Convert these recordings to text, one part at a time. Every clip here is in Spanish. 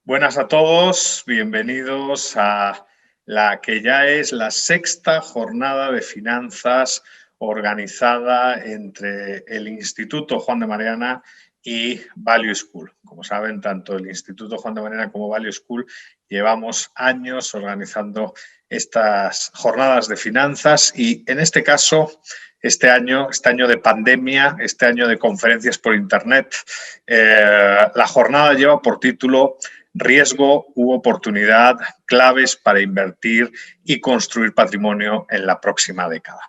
Buenas a todos, bienvenidos a la que ya es la sexta jornada de finanzas organizada entre el Instituto Juan de Mariana y Value School. Como saben, tanto el Instituto Juan de Mariana como Value School llevamos años organizando estas jornadas de finanzas y en este caso, este año de pandemia, este año de conferencias por internet, la jornada lleva por título Riesgo u oportunidad, claves para invertir y construir patrimonio en la próxima década.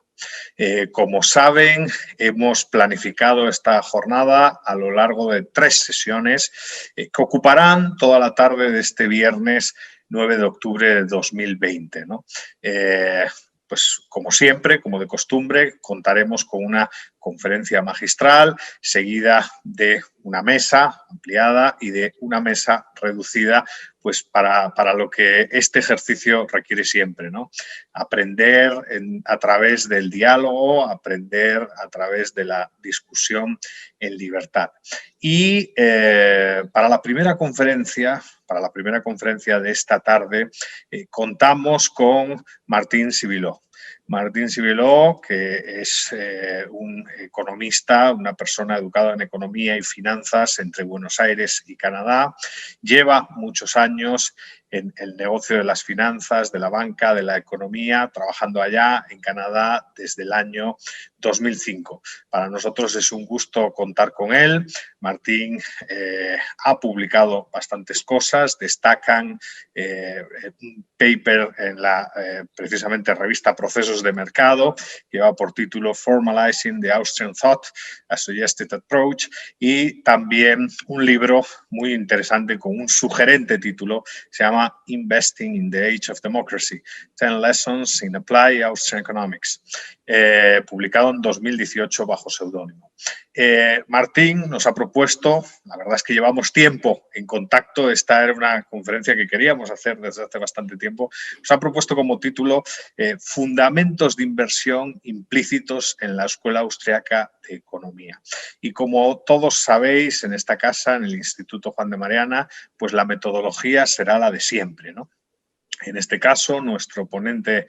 Como saben, hemos planificado esta jornada a lo largo de 3 sesiones que ocuparán toda la tarde de este viernes 9 de octubre de 2020, ¿no? Pues como siempre, como de costumbre, contaremos con una conferencia magistral seguida de una mesa ampliada y de una mesa reducida pues para lo que este ejercicio requiere siempre, ¿no? Aprender a través del diálogo, aprender a través de la discusión en libertad. Y para la primera conferencia de esta tarde, contamos con Martín Sibiló. Martín Sibiló, que es un economista, una persona educada en economía y finanzas entre Buenos Aires y Canadá, lleva muchos años en el negocio de las finanzas, de la banca, de la economía, trabajando allá en Canadá desde el año 2005. Para nosotros es un gusto contar con él. Martín ha publicado bastantes cosas, destacan un paper en la precisamente revista Procesos de Mercado, que lleva por título Formalizing the Austrian Thought, a Suggested Approach, y también un libro muy interesante con un sugerente título, se llama Investing in the Age of Democracy, 10 Lessons in Applied Austrian Economics, publicado en 2018 bajo seudónimo. Martín nos ha propuesto, la verdad es que llevamos tiempo en contacto, esta era una conferencia que queríamos hacer desde hace bastante tiempo, nos ha propuesto como título Fundamentos de inversión implícitos en la Escuela Austriaca de Economía. Y como todos sabéis, en esta casa, en el Instituto Juan de Mariana, pues la metodología será la de siempre, ¿no? En este caso, nuestro ponente,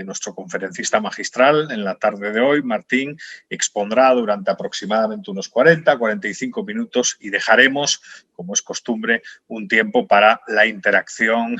nuestro conferencista magistral en la tarde de hoy, Martín, expondrá durante aproximadamente unos 40-45 minutos y dejaremos, como es costumbre, un tiempo para la interacción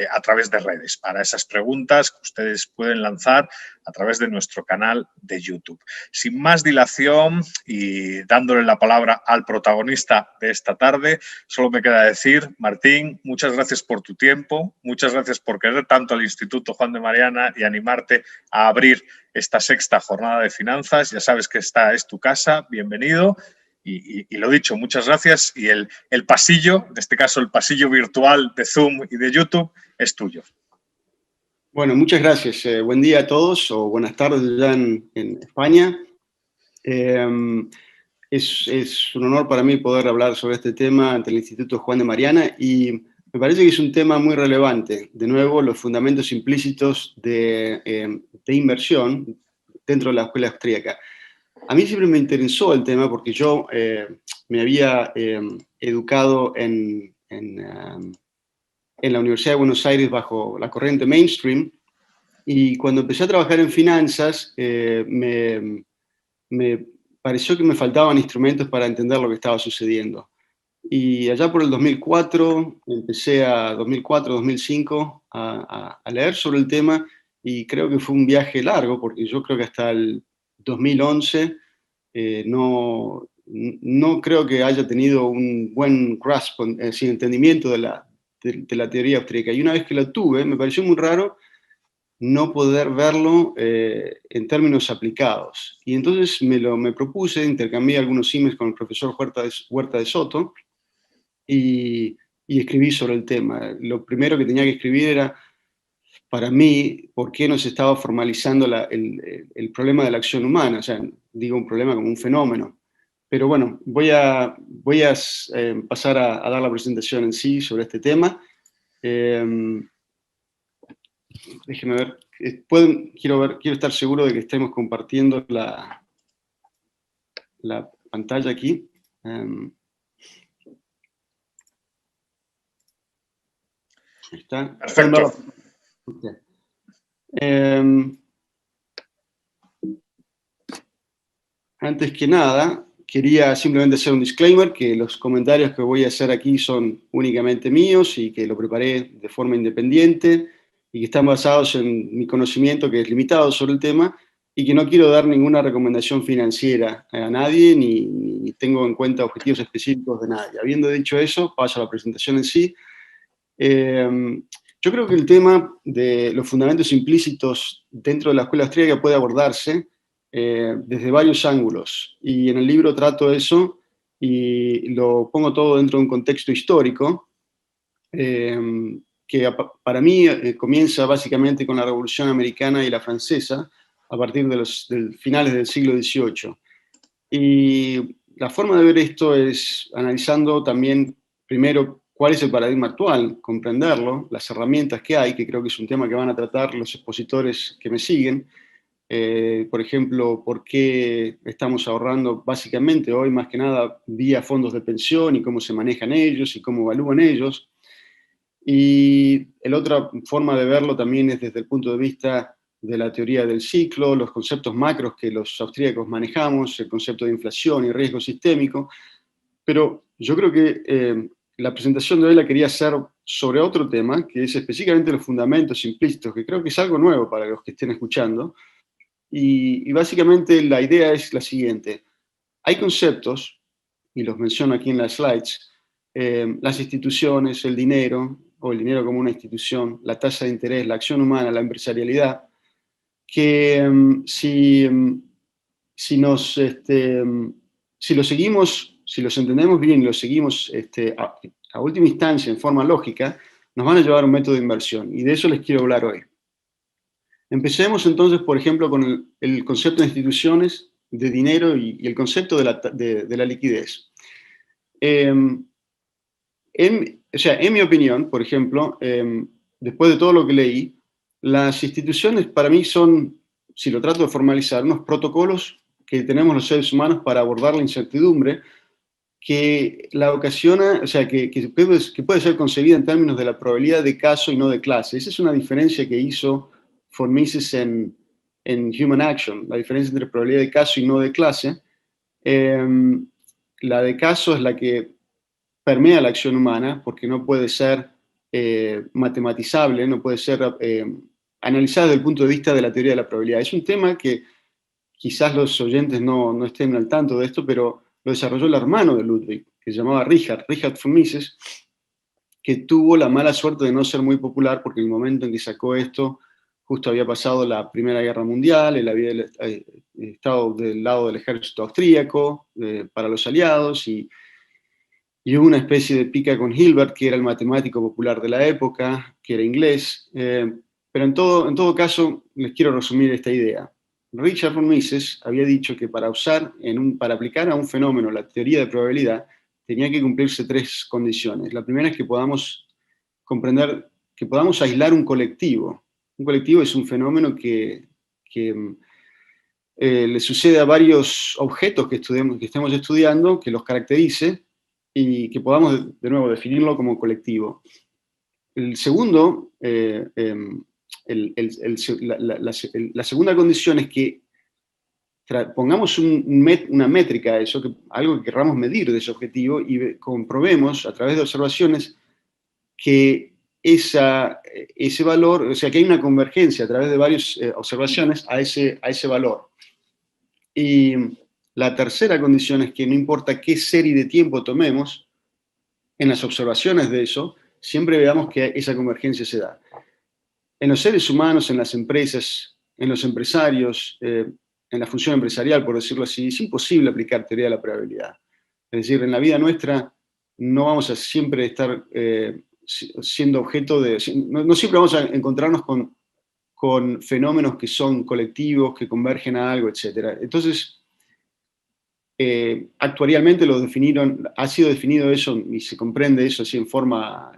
a través de redes, para esas preguntas que ustedes pueden lanzar a través de nuestro canal de YouTube. Sin más dilación y dándole la palabra al protagonista de esta tarde, solo me queda decir, Martín, muchas gracias por tu tiempo, muchas gracias por querer tanto al Instituto Juan de Mariana y animarte a abrir esta sexta jornada de finanzas. Ya sabes que esta es tu casa, bienvenido. Y lo dicho, muchas gracias. Y el pasillo, en este caso el pasillo virtual de Zoom y de YouTube, es tuyo. Bueno, muchas gracias. Buen día a todos o buenas tardes ya en España. Es un honor para mí poder hablar sobre este tema ante el Instituto Juan de Mariana y me parece que es un tema muy relevante. De nuevo, los fundamentos implícitos de inversión dentro de la escuela austríaca. A mí siempre me interesó el tema porque yo me había educado en la Universidad de Buenos Aires bajo la corriente mainstream y cuando empecé a trabajar en finanzas me pareció que me faltaban instrumentos para entender lo que estaba sucediendo. Y allá por el 2004, empecé a 2004-2005 a leer sobre el tema y creo que fue un viaje largo porque yo creo que hasta el 2011 no creo que haya tenido un buen grasp, sin entendimiento de la teoría austríaca. Y una vez que la tuve, me pareció muy raro no poder verlo en términos aplicados. Y entonces me propuse, intercambié algunos emails con el profesor Huerta de Soto y escribí sobre el tema. Lo primero que tenía que escribir era, para mí, por qué no se estaba formalizando el problema de la acción humana. O sea, digo un problema como un fenómeno. Pero bueno, voy a pasar a dar la presentación en sí sobre este tema. Déjenme ver. Quiero estar seguro de que estemos compartiendo la pantalla aquí. ¿Está? Perfecto. Okay. Antes que nada, quería simplemente hacer un disclaimer, que los comentarios que voy a hacer aquí son únicamente míos y que lo preparé de forma independiente y que están basados en mi conocimiento, que es limitado sobre el tema, y que no quiero dar ninguna recomendación financiera a nadie, ni tengo en cuenta objetivos específicos de nadie. Habiendo dicho eso, paso a la presentación en sí. Yo creo que el tema de los fundamentos implícitos dentro de la escuela austríaca puede abordarse desde varios ángulos. Y en el libro trato eso y lo pongo todo dentro de un contexto histórico que para mí comienza básicamente con la Revolución Americana y la Francesa a partir de los finales del siglo XVIII. Y la forma de ver esto es analizando también, primero, cuál es el paradigma actual, comprenderlo, las herramientas que hay, que creo que es un tema que van a tratar los expositores que me siguen. Por ejemplo, por qué estamos ahorrando básicamente hoy, más que nada, vía fondos de pensión y cómo se manejan ellos y cómo evalúan ellos. Y la otra forma de verlo también es desde el punto de vista de la teoría del ciclo, los conceptos macros que los austríacos manejamos, el concepto de inflación y riesgo sistémico. Pero yo creo que la presentación de hoy la quería hacer sobre otro tema, que es específicamente los fundamentos implícitos, que creo que es algo nuevo para los que estén escuchando. Y básicamente la idea es la siguiente. Hay conceptos, y los menciono aquí en las slides, las instituciones, el dinero, o el dinero como una institución, la tasa de interés, la acción humana, la empresarialidad, que si los seguimos, si los entendemos bien y los seguimos a última instancia en forma lógica, nos van a llevar a un método de inversión. Y de eso les quiero hablar hoy. Empecemos entonces, por ejemplo, con el concepto de instituciones, de dinero y el concepto de la liquidez. En mi opinión, por ejemplo, después de todo lo que leí, las instituciones para mí son, si lo trato de formalizar, unos protocolos que tenemos los seres humanos para abordar la incertidumbre que la ocasiona, o sea, que puede ser concebida en términos de la probabilidad de caso y no de clase. Esa es una diferencia que hizo von Mises en Human Action, la diferencia entre probabilidad de caso y no de clase. La de caso es la que permea la acción humana porque no puede ser matematizable, no puede ser analizada desde el punto de vista de la teoría de la probabilidad. Es un tema que quizás los oyentes no estén al tanto de esto, pero lo desarrolló el hermano de Ludwig, que se llamaba Richard von Mises, que tuvo la mala suerte de no ser muy popular porque en el momento en que sacó esto, justo había pasado la Primera Guerra Mundial, él había estado del lado del ejército austríaco para los aliados y hubo una especie de pica con Hilbert, que era el matemático popular de la época, que era inglés. Pero en todo caso, les quiero resumir esta idea. Richard von Mises había dicho que para aplicar a un fenómeno la teoría de probabilidad, tenía que cumplirse tres condiciones. La primera es que podamos comprender, que podamos aislar un colectivo. Un colectivo es un fenómeno que le sucede a varios objetos que estemos estudiando, que los caracterice y que podamos, de nuevo, definirlo como colectivo. El segundo, la segunda condición es que pongamos una métrica a eso, algo que queramos medir de ese objetivo y comprobemos a través de observaciones que ese valor, o sea, que hay una convergencia a través de varias observaciones a ese valor. Y la tercera condición es que no importa qué serie de tiempo tomemos, en las observaciones de eso, siempre veamos que esa convergencia se da. En los seres humanos, en las empresas, en los empresarios, en la función empresarial, por decirlo así, es imposible aplicar teoría de la probabilidad. Es decir, en la vida nuestra no vamos a siempre estar siendo objeto de... No siempre vamos a encontrarnos con fenómenos que son colectivos, que convergen a algo, etc. Entonces, actuarialmente ha sido definido eso y se comprende eso así en forma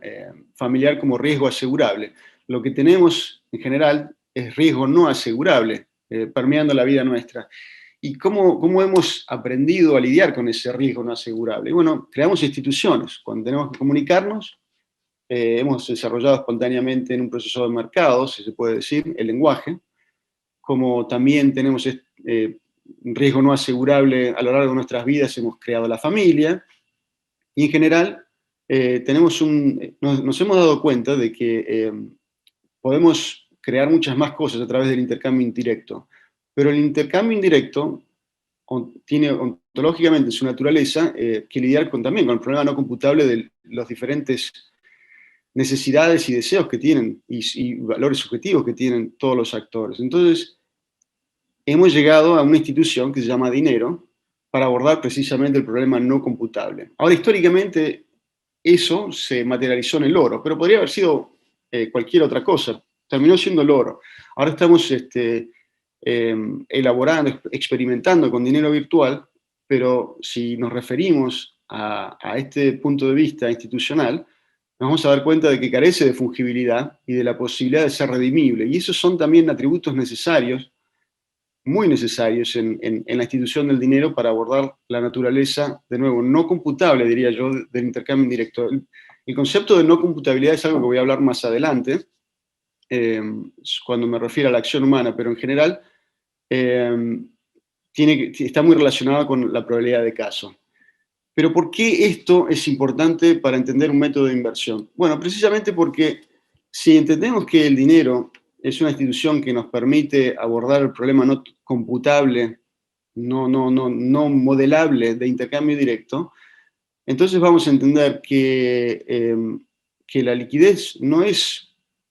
familiar como riesgo asegurable. Lo que tenemos en general es riesgo no asegurable, permeando la vida nuestra. ¿Y cómo hemos aprendido a lidiar con ese riesgo no asegurable? Bueno, creamos instituciones. Cuando tenemos que comunicarnos, hemos desarrollado espontáneamente en un proceso de mercado, si se puede decir, el lenguaje, como también tenemos un riesgo no asegurable a lo largo de nuestras vidas, hemos creado la familia, y en general nos hemos dado cuenta de que podemos crear muchas más cosas a través del intercambio indirecto, pero el intercambio indirecto tiene ontológicamente su naturaleza que lidiar también con el problema no computable de los diferentes necesidades y deseos que tienen y valores subjetivos que tienen todos los actores. Entonces, hemos llegado a una institución que se llama dinero para abordar precisamente el problema no computable. Ahora, históricamente, eso se materializó en el oro, pero podría haber sido cualquier otra cosa. Terminó siendo el oro. Ahora estamos elaborando, experimentando con dinero virtual, pero si nos referimos a este punto de vista institucional, nos vamos a dar cuenta de que carece de fungibilidad y de la posibilidad de ser redimible. Y esos son también atributos necesarios, muy necesarios en la institución del dinero para abordar la naturaleza, de nuevo, no computable, diría yo, del intercambio indirecto. El concepto de no computabilidad es algo que voy a hablar más adelante, cuando me refiero a la acción humana, pero en general está muy relacionado con la probabilidad de caso. Pero ¿por qué esto es importante para entender un método de inversión? Bueno, precisamente porque si entendemos que el dinero es una institución que nos permite abordar el problema no computable, no modelable de intercambio directo, entonces vamos a entender que la liquidez no es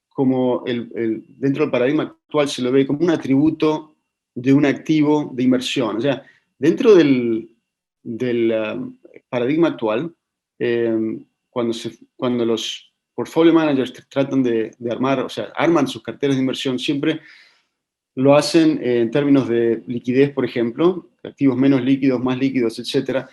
como dentro del paradigma actual se lo ve como un atributo de un activo de inversión. O sea, dentro del paradigma actual, cuando los portfolio managers tratan de armar, o sea, arman sus carteras de inversión, siempre lo hacen en términos de liquidez, por ejemplo, activos menos líquidos, más líquidos, etcétera.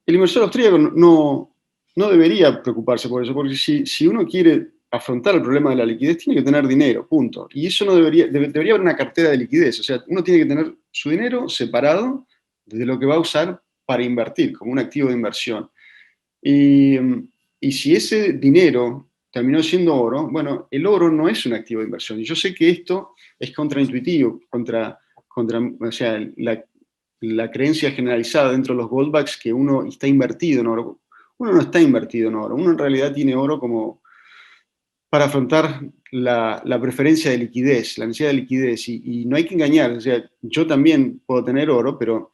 El inversor austríaco no debería preocuparse por eso, porque si uno quiere afrontar el problema de la liquidez, tiene que tener dinero, punto. Y eso no debería haber una cartera de liquidez, o sea, uno tiene que tener su dinero separado de lo que va a usar para invertir, como un activo de inversión. Y si ese dinero terminó siendo oro, bueno, el oro no es un activo de inversión. Y yo sé que esto es contraintuitivo, o sea, la creencia generalizada dentro de los goldbacks que uno está invertido en oro. Uno no está invertido en oro, uno en realidad tiene oro como para afrontar la preferencia de liquidez, la necesidad de liquidez, y no hay que engañar, o sea, yo también puedo tener oro, pero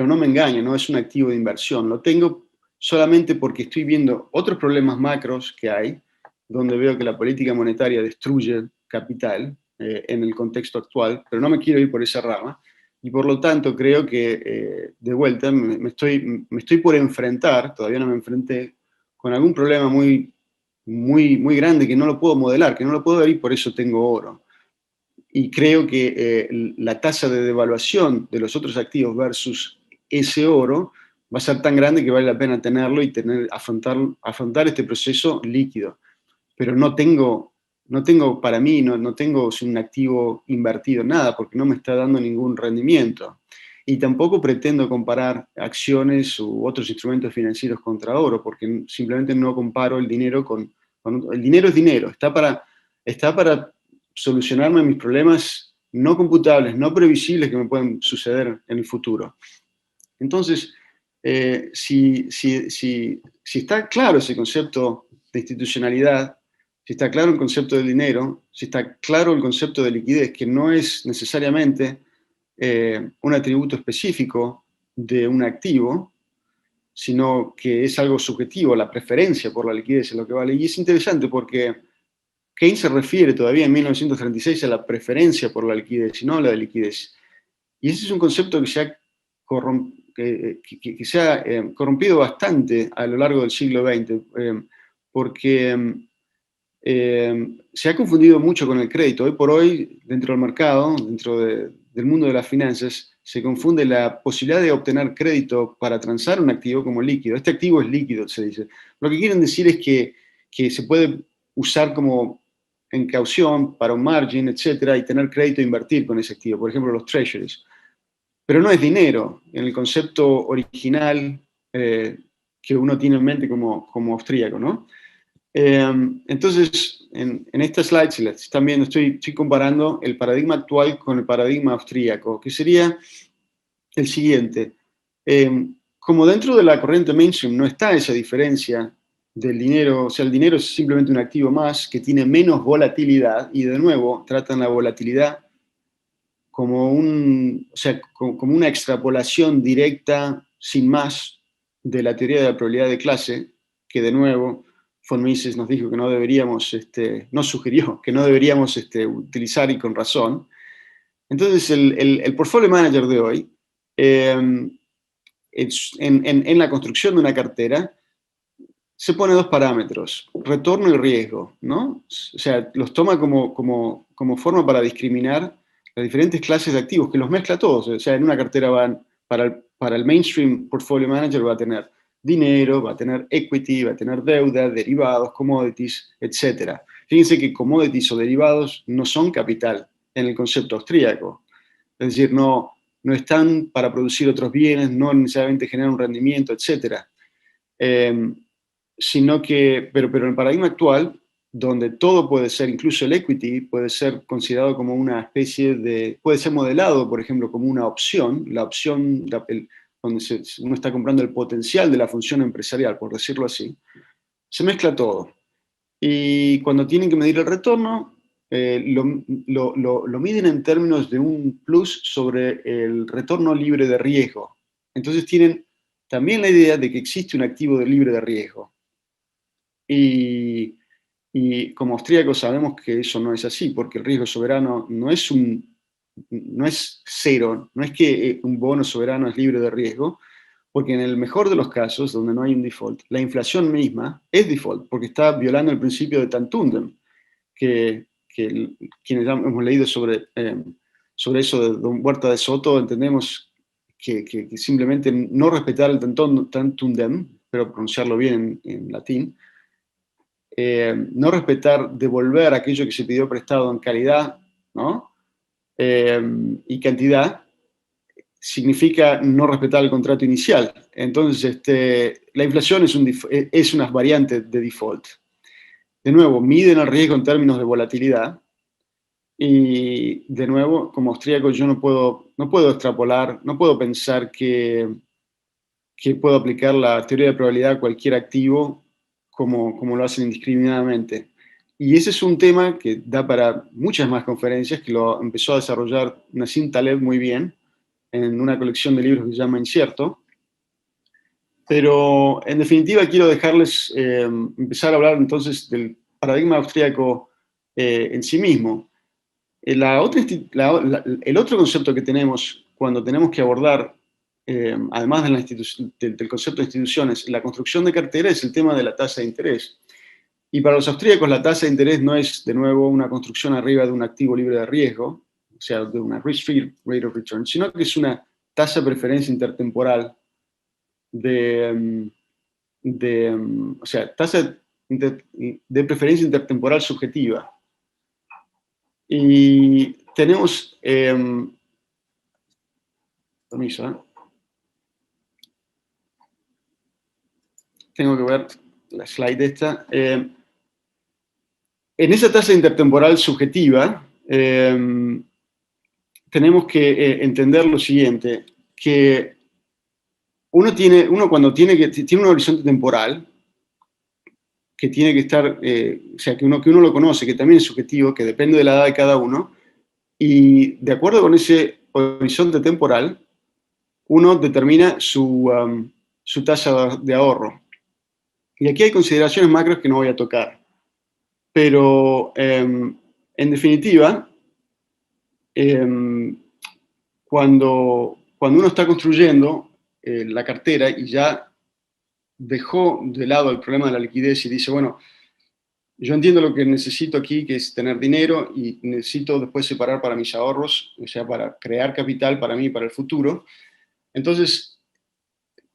no me engaño, no es un activo de inversión, lo tengo solamente porque estoy viendo otros problemas macros que hay, donde veo que la política monetaria destruye capital en el contexto actual, pero no me quiero ir por esa rama, y por lo tanto creo que de vuelta me estoy por enfrentar, todavía no me enfrenté, con algún problema muy grande que no lo puedo modelar, que no lo puedo ver y por eso tengo oro. Y creo que la tasa de devaluación de los otros activos versus ese oro va a ser tan grande que vale la pena tenerlo y afrontar este proceso líquido. Pero no tengo para mí, no tengo un activo invertido, nada, porque no me está dando ningún rendimiento. Y tampoco pretendo comparar acciones u otros instrumentos financieros contra oro, porque simplemente no comparo el dinero el dinero es dinero, está para solucionarme mis problemas no computables, no previsibles que me pueden suceder en el futuro. Entonces, si está claro ese concepto de institucionalidad, si está claro el concepto del dinero, si está claro el concepto de liquidez, que no es necesariamente un atributo específico de un activo, sino que es algo subjetivo, la preferencia por la liquidez es lo que vale. Y es interesante porque Keynes se refiere todavía en 1936 a la preferencia por la liquidez y no a la de liquidez. Y ese es un concepto que se ha corrompido bastante a lo largo del siglo XX, porque se ha confundido mucho con el crédito. Hoy por hoy, dentro del mercado, del mundo de las finanzas, se confunde la posibilidad de obtener crédito para transar un activo como líquido. Este activo es líquido, se dice. Lo que quieren decir es que se puede usar como en caución para un margin, etcétera, y tener crédito e invertir con ese activo. Por ejemplo, los treasuries. Pero no es dinero en el concepto original que uno tiene en mente como austríaco, ¿no? Entonces, en esta slide, si la están viendo, estoy comparando el paradigma actual con el paradigma austríaco, que sería el siguiente. Como dentro de la corriente mainstream no está esa diferencia del dinero, o sea, el dinero es simplemente un activo más que tiene menos volatilidad, y de nuevo tratan la volatilidad como, como una extrapolación directa, sin más, de la teoría de la probabilidad de clase, que de nuevo von Mises nos dijo que no deberíamos, nos sugirió que no deberíamos utilizar, y con razón. Entonces, el portfolio manager de hoy, en la construcción de una cartera, se pone dos parámetros, retorno y riesgo, ¿no? O sea, los toma como forma para discriminar las diferentes clases de activos, que los mezcla todos. O sea, en una cartera para el mainstream portfolio manager va a tener dinero, va a tener equity, va a tener deuda, derivados, commodities, etc. Fíjense que commodities o derivados no son capital en el concepto austríaco. Es decir, no están para producir otros bienes, no necesariamente generan un rendimiento, etc. Sino que, pero en el paradigma actual, donde todo puede ser, incluso el equity, puede ser considerado como una especie de, puede ser modelado, por ejemplo, como una opción, la opción donde uno está comprando el potencial de la función empresarial, por decirlo así, se mezcla todo. Y cuando tienen que medir el retorno, lo miden en términos de un plus sobre el retorno libre de riesgo. Entonces tienen también la idea de que existe un activo libre de riesgo. Y como austríacos sabemos que eso no es así, porque el riesgo soberano no es cero, no es que un bono soberano es libre de riesgo, porque en el mejor de los casos, donde no hay un default, la inflación misma es default, porque está violando el principio de Tantundem, que quienes hemos leído sobre eso de Don Huerta de Soto, entendemos que simplemente no respetar el Tantundem, pero pronunciarlo bien en latín, no respetar, devolver aquello que se pidió prestado en calidad, ¿no? Y cantidad, significa no respetar el contrato inicial. Entonces, la inflación es una variante de default. De nuevo, miden el riesgo en términos de volatilidad, y de nuevo, como austríaco, yo no puedo extrapolar, no puedo pensar que puedo aplicar la teoría de probabilidad a cualquier activo como lo hacen indiscriminadamente. Y ese es un tema que da para muchas más conferencias, que lo empezó a desarrollar Nassim Taleb muy bien en una colección de libros que se llama Incierto. Pero en definitiva quiero dejarles empezar a hablar entonces del paradigma austríaco en sí mismo. El otro concepto que tenemos cuando tenemos que abordar, además del concepto de instituciones, la construcción de cartera, es el tema de la tasa de interés. Y para los austríacos la tasa de interés no es, de nuevo, una construcción arriba de un activo libre de riesgo, o sea, de una risk-free rate of return, sino que es una tasa de preferencia intertemporal o sea, tasa de preferencia intertemporal subjetiva. Y tenemos, permiso, tengo que ver la slide esta. En esa tasa intertemporal subjetiva, tenemos que entender lo siguiente, que uno cuando tiene un horizonte temporal, que tiene que estar, o sea, que uno lo conoce, que también es subjetivo, que depende de la edad de cada uno, y de acuerdo con ese horizonte temporal, uno determina su tasa de ahorro. Y aquí hay consideraciones macros que no voy a tocar. Pero, en definitiva, cuando uno está construyendo la cartera y ya dejó de lado el problema de la liquidez y dice, bueno, yo entiendo lo que necesito aquí, que es tener dinero, y necesito después separar para mis ahorros, o sea, para crear capital para mí y para el futuro. Entonces,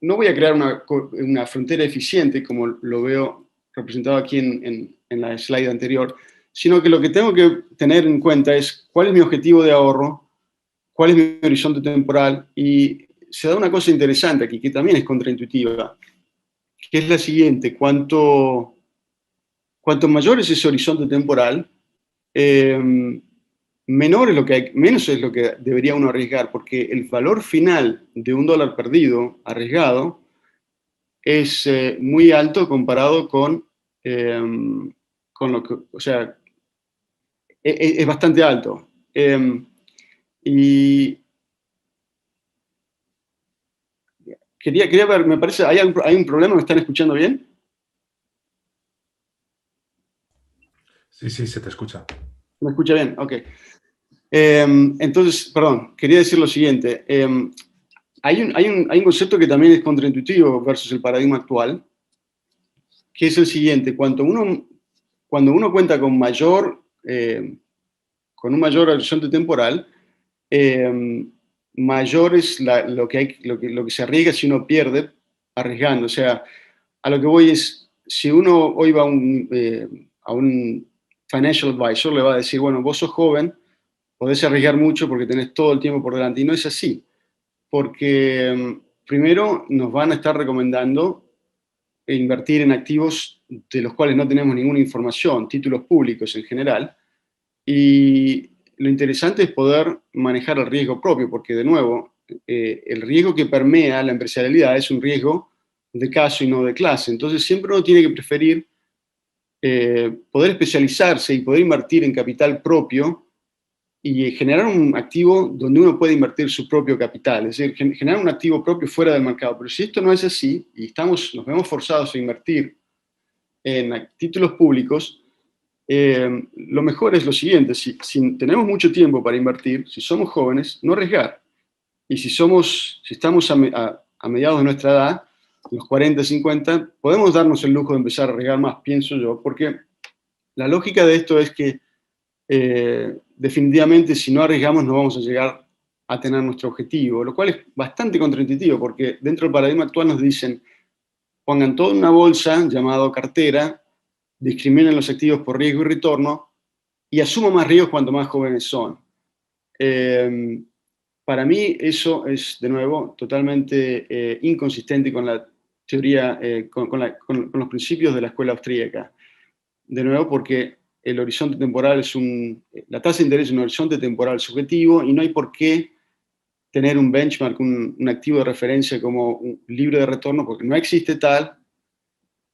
no voy a crear una frontera eficiente, como lo veo representado aquí en la slide anterior, sino que lo que tengo que tener en cuenta es cuál es mi objetivo de ahorro, cuál es mi horizonte temporal, y se da una cosa interesante aquí, que también es contraintuitiva, que es la siguiente: cuanto cuanto mayor es ese horizonte temporal, menos es lo que debería uno arriesgar, porque el valor final de $1 perdido, arriesgado, es muy alto comparado con lo que, o sea, es bastante alto. Y quería ver, me parece, ¿hay un problema? ¿Me están escuchando bien? Sí, sí, se te escucha. ¿Me escucha bien? Ok. Entonces, perdón, quería decir lo siguiente. Hay un concepto que también es contraintuitivo versus el paradigma actual, que es el siguiente. Cuando uno cuenta con un mayor horizonte temporal, mayor es lo que se arriesga si uno pierde arriesgando. O sea, a lo que voy es, si uno hoy va a un financial advisor, le va a decir, bueno, vos sos joven, podés arriesgar mucho porque tenés todo el tiempo por delante. Y no es así, porque primero nos van a estar recomendando invertir en activos de los cuales no tenemos ninguna información, títulos públicos en general, y lo interesante es poder manejar el riesgo propio, porque de nuevo, el riesgo que permea la empresarialidad es un riesgo de caso y no de clase. Entonces siempre uno tiene que preferir poder especializarse y poder invertir en capital propio y generar un activo donde uno puede invertir su propio capital, es decir, generar un activo propio fuera del mercado. Pero si esto no es así y nos vemos forzados a invertir en títulos públicos, lo mejor es lo siguiente: si tenemos mucho tiempo para invertir, si somos jóvenes, no arriesgar. Y si estamos a mediados de nuestra edad, los 40, 50, podemos darnos el lujo de empezar a arriesgar más, pienso yo, porque la lógica de esto es que definitivamente si no arriesgamos no vamos a llegar a tener nuestro objetivo, lo cual es bastante contraintuitivo, porque dentro del paradigma actual nos dicen, pongan todo en una bolsa llamado cartera, discriminen los activos por riesgo y retorno, y asumo más riesgos cuanto más jóvenes son. Para mí eso es, de nuevo, totalmente inconsistente con la teoría, con los principios de la escuela austríaca. De nuevo, porque el horizonte temporal la tasa de interés es un horizonte temporal subjetivo y no hay por qué tener un benchmark, un activo de referencia como un libre de retorno, porque no existe tal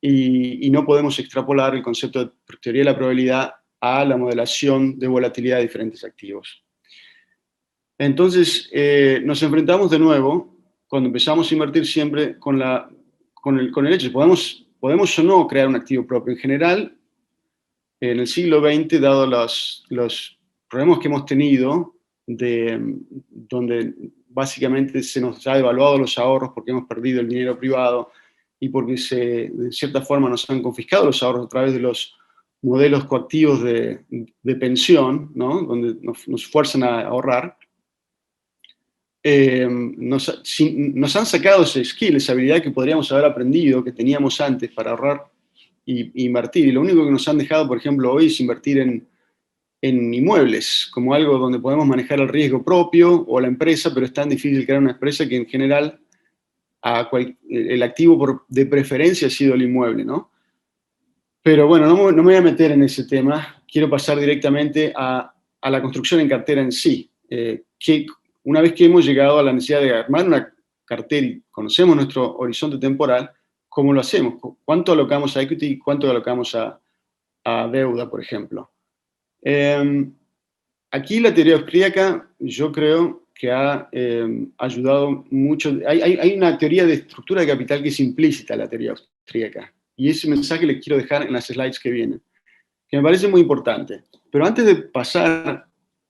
y no podemos extrapolar el concepto de teoría de la probabilidad a la modelación de volatilidad de diferentes activos. Entonces, nos enfrentamos de nuevo, cuando empezamos a invertir siempre, con el hecho de podemos o no crear un activo propio. En general, en el siglo XX, dado los problemas que hemos tenido, donde básicamente se nos ha devaluado los ahorros porque hemos perdido el dinero privado y porque de cierta forma nos han confiscado los ahorros a través de los modelos coactivos de pensión, ¿no? Donde nos fuerzan a ahorrar, nos han sacado ese skill, esa habilidad que podríamos haber aprendido, que teníamos antes para ahorrar y invertir. Y lo único que nos han dejado, por ejemplo, hoy es invertir en inmuebles, como algo donde podemos manejar el riesgo propio o la empresa, pero es tan difícil crear una empresa que en general el activo de preferencia ha sido el inmueble, ¿no? Pero bueno, no me voy a meter en ese tema. Quiero pasar directamente a la construcción en cartera en sí. Una vez que hemos llegado a la necesidad de armar una cartera y conocemos nuestro horizonte temporal, ¿cómo lo hacemos? ¿Cuánto alocamos a equity y cuánto alocamos a deuda, por ejemplo? Aquí la teoría austríaca yo creo que ha ayudado mucho. Hay una teoría de estructura de capital que es implícita en la teoría austríaca. Y ese mensaje les quiero dejar en las slides que vienen, que me parece muy importante. Pero antes de pasar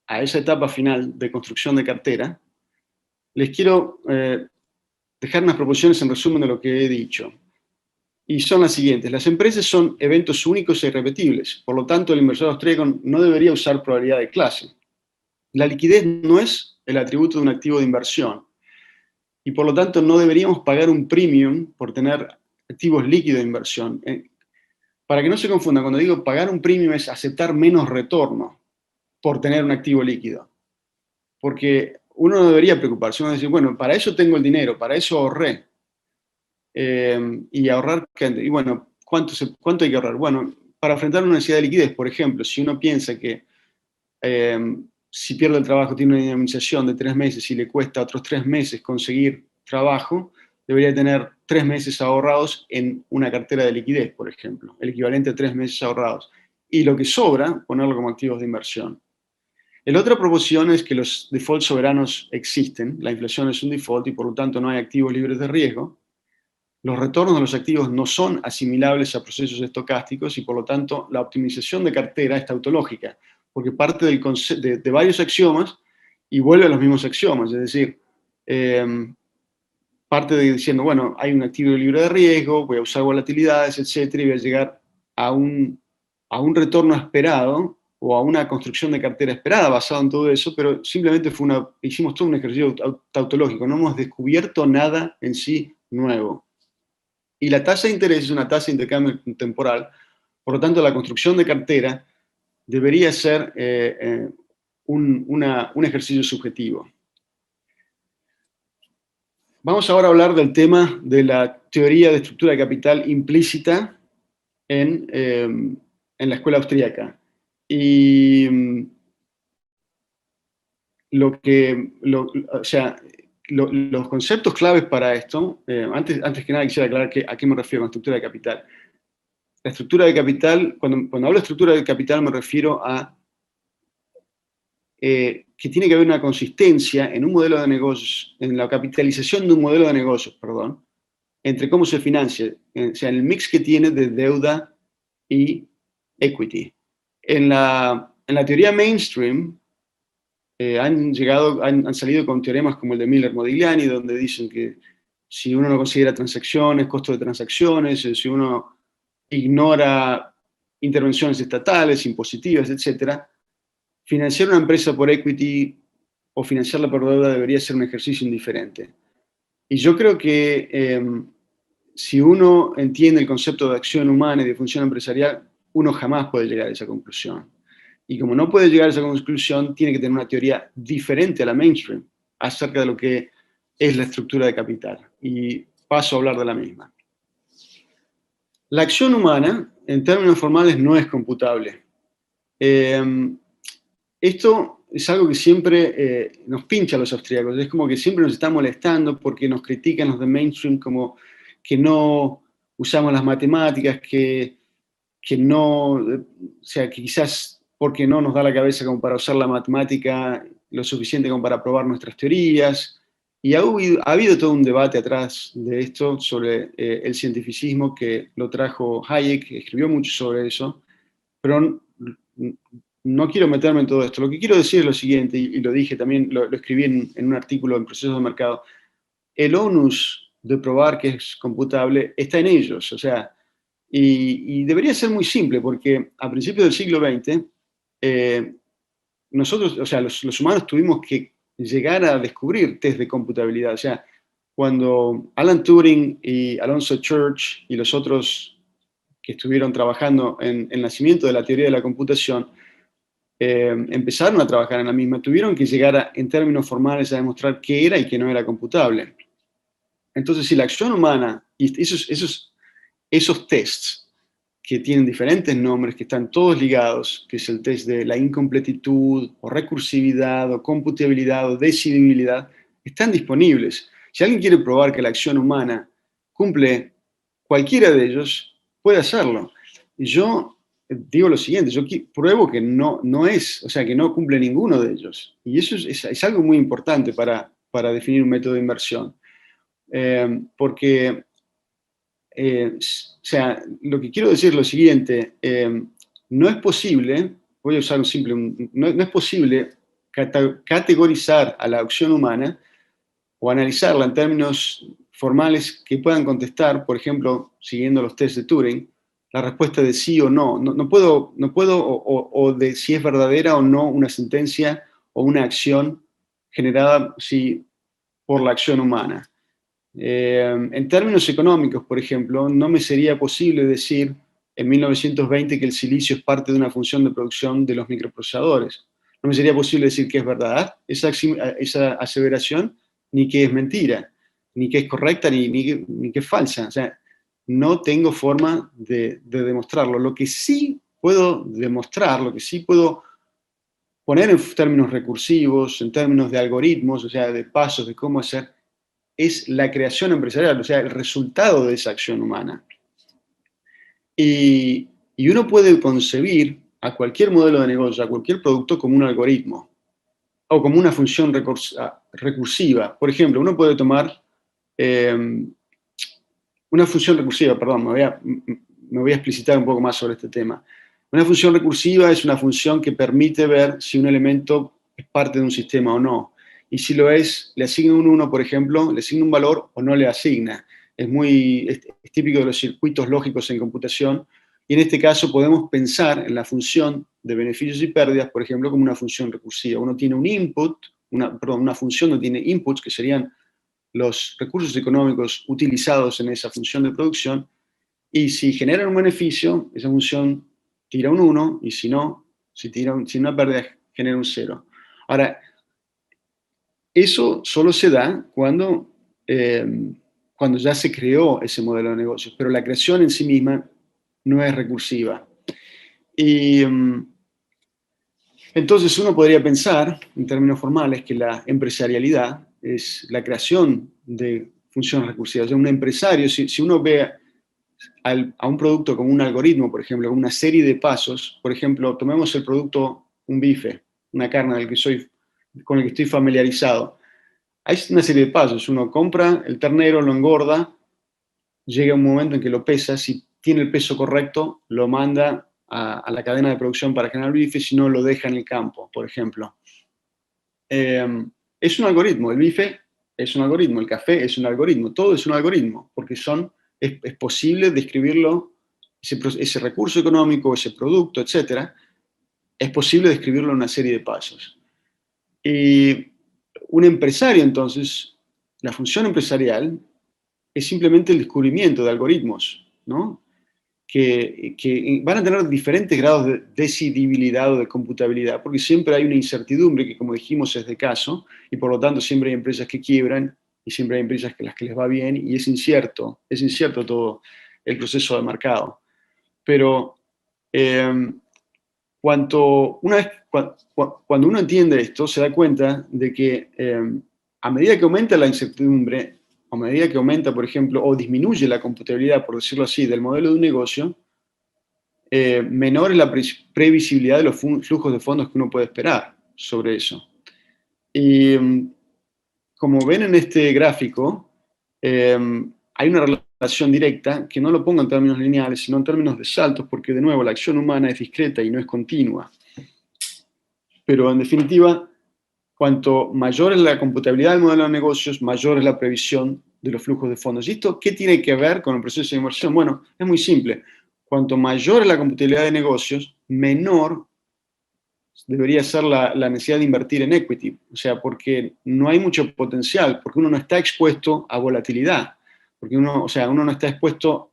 a esa etapa final de construcción de cartera, les quiero dejar unas proposiciones en resumen de lo que he dicho. Y son las siguientes. Las empresas son eventos únicos e irrepetibles. Por lo tanto, el inversor austríaco no debería usar probabilidad de clase. La liquidez no es el atributo de un activo de inversión. Y por lo tanto, no deberíamos pagar un premium por tener activos líquidos de inversión. Para que no se confundan, cuando digo pagar un premium es aceptar menos retorno por tener un activo líquido. Porque uno no debería preocuparse. Uno dice, bueno, para eso tengo el dinero, para eso ahorré. Y ahorrar, y bueno, ¿cuánto hay que ahorrar? Bueno, para enfrentar una necesidad de liquidez. Por ejemplo, si uno piensa que si pierde el trabajo tiene una indemnización de 3 meses y le cuesta otros 3 meses conseguir trabajo, debería tener 3 meses ahorrados en una cartera de liquidez, por ejemplo, el equivalente a 3 meses ahorrados. Y lo que sobra, ponerlo como activos de inversión. La otra proposición es que los defaults soberanos existen, la inflación es un default y por lo tanto no hay activos libres de riesgo. Los retornos de los activos no son asimilables a procesos estocásticos y por lo tanto la optimización de cartera es tautológica, porque parte de varios axiomas y vuelve a los mismos axiomas, es decir, parte de diciendo, bueno, hay un activo libre de riesgo, voy a usar volatilidades, etcétera, y voy a llegar a un retorno esperado o a una construcción de cartera esperada basado en todo eso, pero simplemente hicimos todo un ejercicio tautológico, no hemos descubierto nada en sí nuevo. Y la tasa de interés es una tasa de intercambio temporal, por lo tanto la construcción de cartera debería ser un ejercicio subjetivo. Vamos ahora a hablar del tema de la teoría de estructura de capital implícita en la escuela austríaca. Y los conceptos claves para esto, antes que nada quisiera aclarar a qué me refiero con estructura de capital. La estructura de capital, cuando hablo de estructura de capital me refiero a que tiene que haber una consistencia en un modelo de negocios, en la capitalización de un modelo de negocios, perdón, entre cómo se financia, o sea, el mix que tiene de deuda y equity. En la teoría mainstream han salido con teoremas como el de Miller-Modigliani, donde dicen que si uno no considera transacciones, costo de transacciones, si uno ignora intervenciones estatales, impositivas, etcétera, financiar una empresa por equity o financiarla por deuda debería ser un ejercicio indiferente. Y yo creo que si uno entiende el concepto de acción humana y de función empresarial, uno jamás puede llegar a esa conclusión. Y como no puede llegar a esa conclusión, tiene que tener una teoría diferente a la mainstream acerca de lo que es la estructura de capital. Y paso a hablar de la misma. La acción humana, en términos formales, no es computable. Esto es algo que siempre nos pincha a los austríacos. Es como que siempre nos está molestando porque nos critican los de mainstream como que no usamos las matemáticas, que no, o sea, que quizás porque no nos da la cabeza como para usar la matemática lo suficiente como para probar nuestras teorías. Y ha habido todo un debate atrás de esto sobre el cientificismo que lo trajo Hayek, que escribió mucho sobre eso, pero no quiero meterme en todo esto. Lo que quiero decir es lo siguiente, y lo dije también, lo escribí en un artículo en Procesos de Mercado. El onus de probar que es computable está en ellos, o sea, y debería ser muy simple, porque a principios del siglo XX, nosotros, o sea, los humanos tuvimos que llegar a descubrir test de computabilidad. O sea, cuando Alan Turing y Alonzo Church y los otros que estuvieron trabajando en el nacimiento de la teoría de la computación, empezaron a trabajar en la misma, tuvieron que llegar en términos formales a demostrar qué era y qué no era computable. Entonces, si la acción humana, y esos tests que tienen diferentes nombres, que están todos ligados, que es el test de la incompletitud, o recursividad, o computabilidad, o decidibilidad, están disponibles. Si alguien quiere probar que la acción humana cumple cualquiera de ellos, puede hacerlo. Y yo digo lo siguiente, yo pruebo que no es, o sea, que no cumple ninguno de ellos. Y eso es algo muy importante para definir un método de inversión. Porque, o sea, lo que quiero decir es lo siguiente, no es posible, voy a usar un simple, no es posible categorizar a la acción humana o analizarla en términos formales que puedan contestar, por ejemplo, siguiendo los tests de Turing, la respuesta de sí o no. No puedo o de si es verdadera o no una sentencia o una acción generada por la acción humana. En términos económicos, por ejemplo, no me sería posible decir en 1920 que el silicio es parte de una función de producción de los microprocesadores. No me sería posible decir que es verdad esa aseveración, ni que es mentira, ni que es correcta, ni que es falsa. O sea, no tengo forma de demostrarlo. Lo que sí puedo demostrar, lo que sí puedo poner en términos recursivos, en términos de algoritmos, o sea, de pasos, de cómo hacer, es la creación empresarial, o sea, el resultado de esa acción humana. Y uno puede concebir a cualquier modelo de negocio, a cualquier producto como un algoritmo o como una función recursiva. Por ejemplo, uno puede tomar una función recursiva, perdón, me voy a explicitar un poco más sobre este tema. Una función recursiva es una función que permite ver si un elemento es parte de un sistema o no. Y si lo es, le asigna un 1, por ejemplo, le asigna un valor o no le asigna. Es típico de los circuitos lógicos en computación. Y en este caso podemos pensar en la función de beneficios y pérdidas, por ejemplo, como una función recursiva. Uno tiene un input, una función no tiene inputs, que serían los recursos económicos utilizados en esa función de producción, y si generan un beneficio, esa función tira un 1, y si no, si una pérdida, genera un 0. Ahora, eso solo se da cuando ya se creó ese modelo de negocios, pero la creación en sí misma no es recursiva. Y entonces uno podría pensar, en términos formales, que la empresarialidad es la creación de funciones recursivas. O sea, un empresario, si uno ve a un producto como un algoritmo, por ejemplo, como una serie de pasos, por ejemplo, tomemos el producto, un bife, una carne con el que estoy familiarizado. Hay una serie de pasos. Uno compra el ternero, lo engorda, llega un momento en que lo pesa, si tiene el peso correcto, lo manda a la cadena de producción para generar bife, si no, lo deja en el campo, por ejemplo. Es un algoritmo, el bife es un algoritmo, el café es un algoritmo, todo es un algoritmo, porque es posible describirlo, ese recurso económico, ese producto, etcétera, es posible describirlo en una serie de pasos. Y un empresario, entonces, la función empresarial es simplemente el descubrimiento de algoritmos, ¿no? Que van a tener diferentes grados de decidibilidad o de computabilidad, porque siempre hay una incertidumbre que, como dijimos, es de caso, y por lo tanto siempre hay empresas que quiebran, y siempre hay empresas que las que les va bien, y es incierto todo el proceso de mercado. Pero cuando uno entiende esto, se da cuenta de que a medida que aumenta la incertidumbre, a medida que aumenta, por ejemplo, o disminuye la computabilidad, por decirlo así, del modelo de un negocio, menor es la previsibilidad de los flujos de fondos que uno puede esperar sobre eso. Y como ven en este gráfico, hay una relación directa, que no lo pongo en términos lineales, sino en términos de saltos, porque de nuevo la acción humana es discreta y no es continua. Pero en definitiva, cuanto mayor es la computabilidad del modelo de negocios, mayor es la previsión de los flujos de fondos. ¿Y esto qué tiene que ver con el proceso de inversión? Bueno, es muy simple. Cuanto mayor es la computabilidad de negocios, menor debería ser la necesidad de invertir en equity. O sea, porque no hay mucho potencial, porque uno no está expuesto a volatilidad, porque uno no está expuesto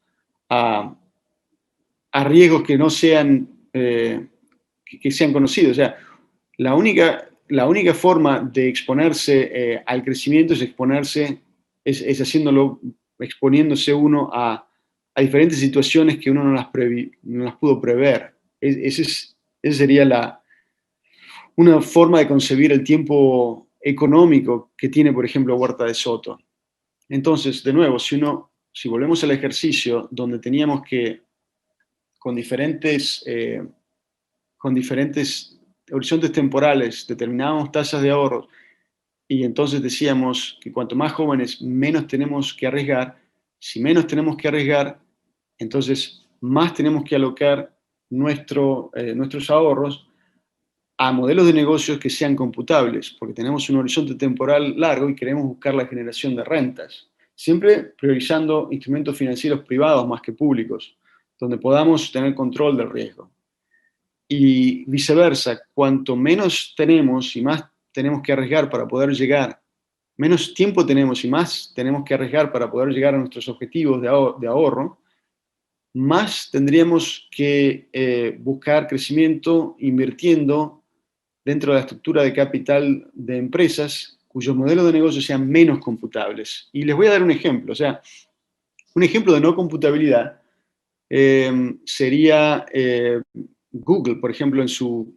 a riesgos que no sean, que sean conocidos. O sea, la única forma de exponerse al crecimiento es exponiéndose uno a diferentes situaciones que uno no las pudo prever. Esa sería una forma de concebir el tiempo económico que tiene, por ejemplo, Huerta de Soto. Entonces, de nuevo, si volvemos al ejercicio donde teníamos que, con diferentes horizontes temporales, determinábamos tasas de ahorro, y entonces decíamos que cuanto más jóvenes, menos tenemos que arriesgar. Si menos tenemos que arriesgar, entonces más tenemos que alocar nuestros ahorros a modelos de negocios que sean computables, porque tenemos un horizonte temporal largo y queremos buscar la generación de rentas, siempre priorizando instrumentos financieros privados más que públicos, donde podamos tener control del riesgo. Y viceversa, cuanto menos tenemos y más tenemos que arriesgar para poder llegar, menos tiempo tenemos y más tenemos que arriesgar para poder llegar a nuestros objetivos de ahorro, más tendríamos que buscar crecimiento invirtiendo dentro de la estructura de capital de empresas cuyos modelos de negocio sean menos computables. Y les voy a dar un ejemplo. O sea, Un ejemplo de no computabilidad sería Google, por ejemplo, en su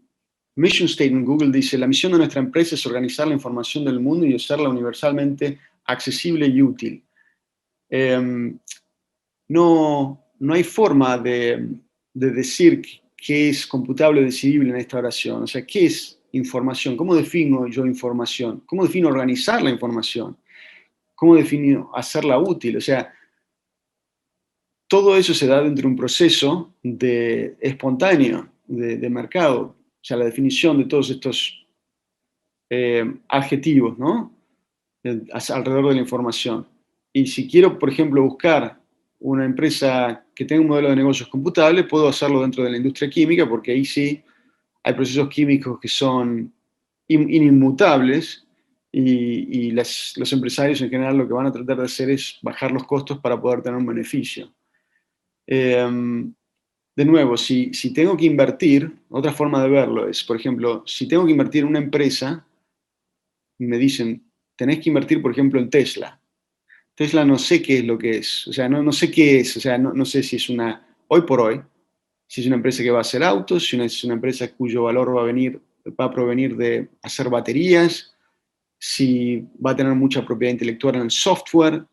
mission statement. Google dice: la misión de nuestra empresa es organizar la información del mundo y hacerla universalmente accesible y útil. No hay forma de decir qué es computable o decidible en esta oración. O sea, ¿qué es información? ¿Cómo defino yo información? ¿Cómo defino organizar la información? ¿Cómo defino hacerla útil? O sea, todo eso se da dentro de un proceso espontáneo de mercado. O sea, la definición de todos estos adjetivos, ¿no? Alrededor de la información. Y si quiero, por ejemplo, buscar una empresa que tenga un modelo de negocios computable, puedo hacerlo dentro de la industria química, porque ahí sí hay procesos químicos que son inmutables, y los empresarios en general lo que van a tratar de hacer es bajar los costos para poder tener un beneficio. De nuevo, si tengo que invertir, otra forma de verlo es, por ejemplo, si tengo que invertir en una empresa, me dicen: tenés que invertir, por ejemplo, en Tesla. Tesla no sé qué es lo que es, o sea, no sé qué es, o sea, no sé si es hoy por hoy, si es una empresa que va a hacer autos, si es una empresa cuyo valor va a provenir de hacer baterías, si va a tener mucha propiedad intelectual en el software,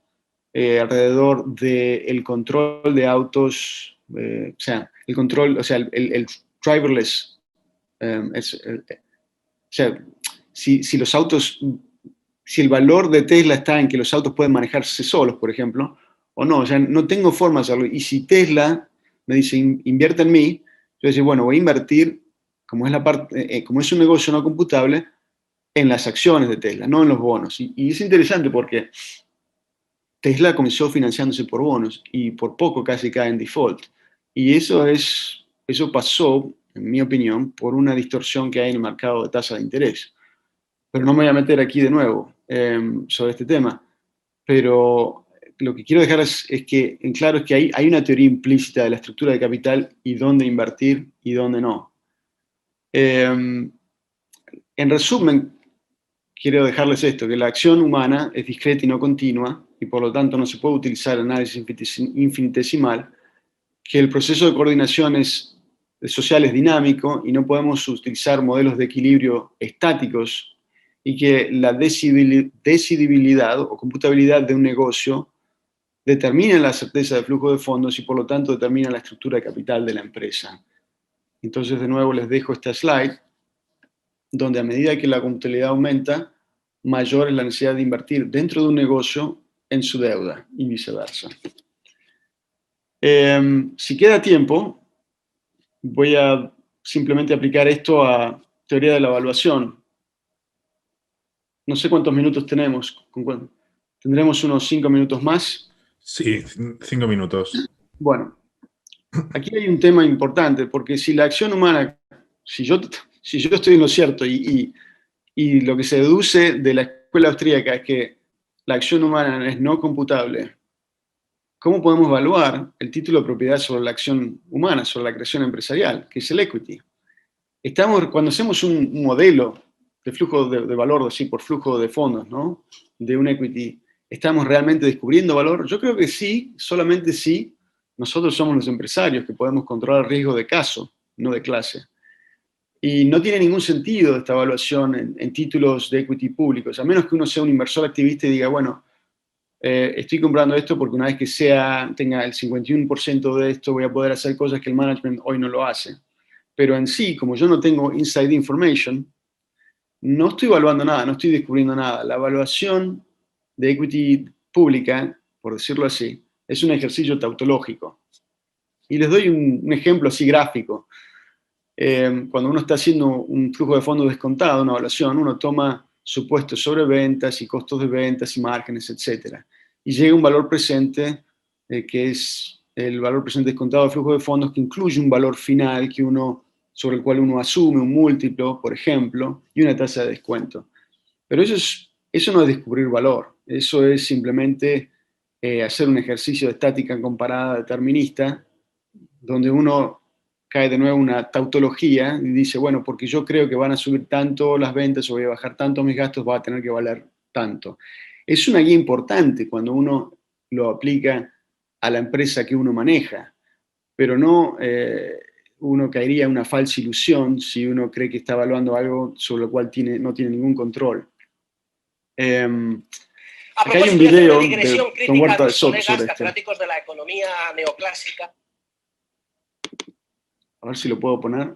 alrededor del control de autos, o sea, el control, o sea, el driverless, o sea, si los autos, si el valor de Tesla está en que los autos pueden manejarse solos, por ejemplo, o no, o sea, no tengo forma de hacerlo. Y si Tesla me dice: invierte en mí, yo digo: bueno, voy a invertir, como es un negocio no computable, en las acciones de Tesla, no en los bonos. Y es interesante porque Tesla comenzó financiándose por bonos y por poco casi cae en default. Y eso pasó, en mi opinión, por una distorsión que hay en el mercado de tasa de interés. Pero no me voy a meter aquí de nuevo sobre este tema. Pero lo que quiero dejar es que en claro es que hay una teoría implícita de la estructura de capital y dónde invertir y dónde no. En resumen, quiero dejarles esto: que la acción humana es discreta y no continua, y por lo tanto no se puede utilizar análisis infinitesimal, que el proceso de coordinación social es dinámico y no podemos utilizar modelos de equilibrio estáticos, y que la decidibilidad o computabilidad de un negocio determina la certeza de flujo de fondos y por lo tanto determina la estructura de capital de la empresa. Entonces, de nuevo les dejo esta slide, donde a medida que la computabilidad aumenta, mayor es la necesidad de invertir dentro de un negocio en su deuda y viceversa. Si queda tiempo, voy a simplemente aplicar esto a teoría de la evaluación. No sé cuántos minutos tenemos. ¿Tendremos unos 5 minutos más? Sí, 5 minutos. Bueno, aquí hay un tema importante, porque si la acción humana, si yo estoy en lo cierto y lo que se deduce de la escuela austríaca es que la acción humana es no computable, ¿cómo podemos evaluar el título de propiedad sobre la acción humana, sobre la creación empresarial, que es el equity? Cuando hacemos un modelo de flujo de valor, así por flujo de fondos, ¿no?, de un equity, ¿estamos realmente descubriendo valor? Yo creo que sí, solamente si nosotros somos los empresarios que podemos controlar el riesgo de caso, no de clase. Y no tiene ningún sentido esta evaluación en títulos de equity públicos, a menos que uno sea un inversor activista y diga: bueno, estoy comprando esto porque una vez que tenga el 51% de esto, voy a poder hacer cosas que el management hoy no lo hace. Pero en sí, como yo no tengo inside information, no estoy evaluando nada, no estoy descubriendo nada. La evaluación de equity pública, por decirlo así, es un ejercicio tautológico. Y les doy un ejemplo así gráfico. Cuando uno está haciendo un flujo de fondos descontado, una evaluación, uno toma supuestos sobre ventas y costos de ventas y márgenes, etc. Y llega un valor presente, que es el valor presente descontado del flujo de fondos, que incluye un valor final sobre el cual uno asume un múltiplo, por ejemplo, y una tasa de descuento. Pero eso no es descubrir valor, eso es simplemente hacer un ejercicio de estática comparada determinista, donde uno cae de nuevo una tautología y dice: bueno, porque yo creo que van a subir tanto las ventas o voy a bajar tanto mis gastos, va a tener que valer tanto. Es una guía importante cuando uno lo aplica a la empresa que uno maneja, pero no uno caería en una falsa ilusión si uno cree que está evaluando algo sobre lo cual no tiene ningún control. Acá hay un video de Don Huerta de Soto sobre esto. Catedráticos de la economía neoclásica. A ver si lo puedo poner.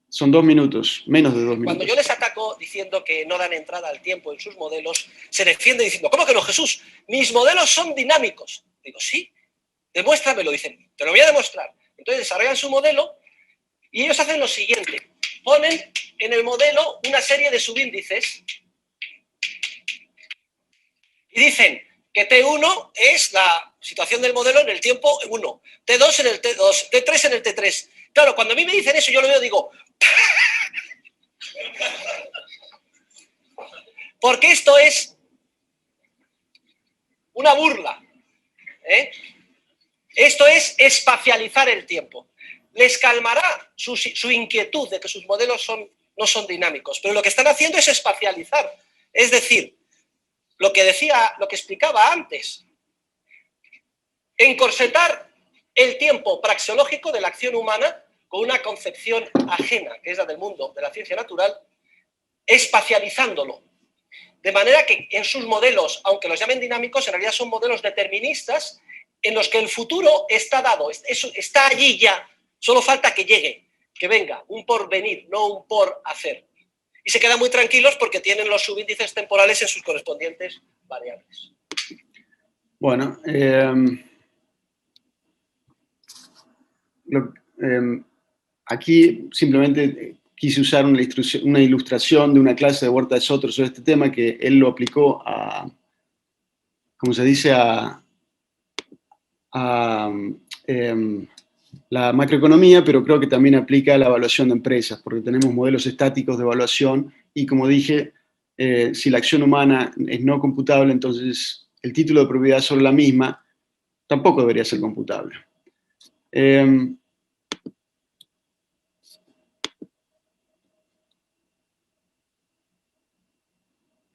Son 2 minutos, menos de 2 minutos. Cuando yo les ataco diciendo que no dan entrada al tiempo en sus modelos, se defiende diciendo, ¿cómo que no, Jesús? Mis modelos son dinámicos. Digo, sí, demuéstramelo. Dicen, te lo voy a demostrar. Entonces desarrollan su modelo y ellos hacen lo siguiente. Ponen en el modelo una serie de subíndices y dicen que T1 es la situación del modelo en el tiempo 1, T2 en el T2, T3 en el T3. Claro, cuando a mí me dicen eso, yo lo veo y digo... Porque esto es una burla. Esto es espacializar el tiempo. Les calmará su inquietud de que sus modelos no son dinámicos, pero lo que están haciendo es espacializar. Es decir, lo que explicaba antes, encorsetar el tiempo praxeológico de la acción humana con una concepción ajena, que es la del mundo de la ciencia natural, espacializándolo. De manera que en sus modelos, aunque los llamen dinámicos, en realidad son modelos deterministas en los que el futuro está dado, está allí ya, solo falta que llegue, que venga, un porvenir, no un por hacer. Y se quedan muy tranquilos porque tienen los subíndices temporales en sus correspondientes variables. Bueno, aquí simplemente quise usar una ilustración de una clase de Huerta de Soto sobre este tema que él lo aplicó a, como se dice, a la macroeconomía, pero creo que también aplica a la evaluación de empresas, porque tenemos modelos estáticos de evaluación y, como dije, si la acción humana es no computable, entonces el título de propiedad sobre la misma tampoco debería ser computable.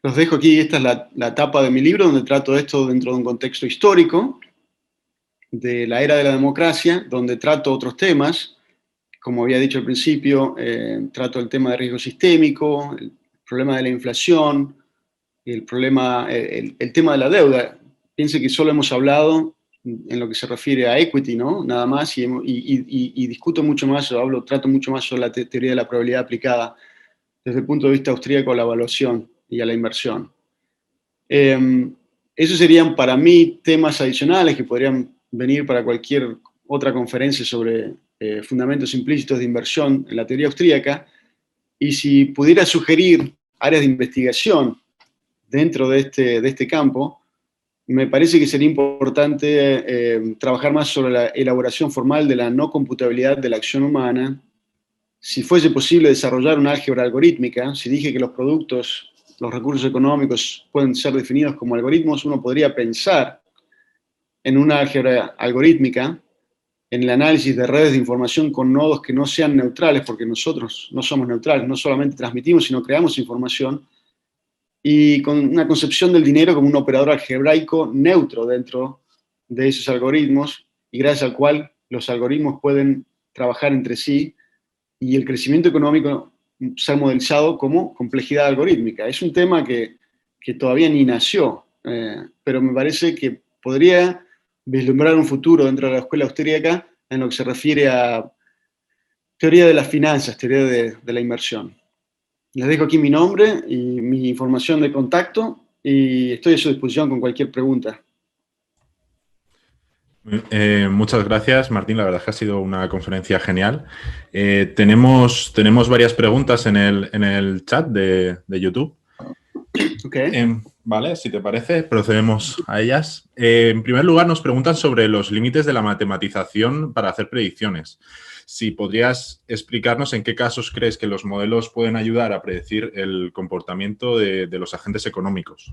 Los dejo aquí, esta es la tapa de mi libro, donde trato esto dentro de un contexto histórico, de la era de la democracia, donde trato otros temas, como había dicho al principio, trato el tema de riesgo sistémico, el problema de la inflación, el tema de la deuda. Piense que solo hemos hablado en lo que se refiere a equity, ¿no? Nada más, y discuto mucho más, trato mucho más sobre la teoría de la probabilidad aplicada desde el punto de vista austríaco a la evaluación y a la inversión. Esos serían para mí temas adicionales que podrían venir para cualquier otra conferencia sobre fundamentos implícitos de inversión en la teoría austríaca, y si pudiera sugerir áreas de investigación dentro de este campo, me parece que sería importante trabajar más sobre la elaboración formal de la no computabilidad de la acción humana. Si fuese posible desarrollar una álgebra algorítmica, si dije que los productos, los recursos económicos pueden ser definidos como algoritmos, uno podría pensar en una álgebra algorítmica, en el análisis de redes de información con nodos que no sean neutrales, porque nosotros no somos neutrales, no solamente transmitimos, sino creamos información, y con una concepción del dinero como un operador algebraico neutro dentro de esos algoritmos, y gracias al cual los algoritmos pueden trabajar entre sí, y el crecimiento económico ser modelizado como complejidad algorítmica. Es un tema que todavía ni nació, pero me parece que podría vislumbrar un futuro dentro de la escuela austríaca en lo que se refiere a teoría de las finanzas, teoría de la inversión. Les dejo aquí mi nombre y mi información de contacto y estoy a su disposición con cualquier pregunta. Muchas gracias, Martín. La verdad es que ha sido una conferencia genial. Tenemos varias preguntas en el chat de YouTube. Okay. Vale, si te parece, procedemos a ellas. En primer lugar, nos preguntan sobre los límites de la matematización para hacer predicciones. Si podrías explicarnos en qué casos crees que los modelos pueden ayudar a predecir el comportamiento de los agentes económicos.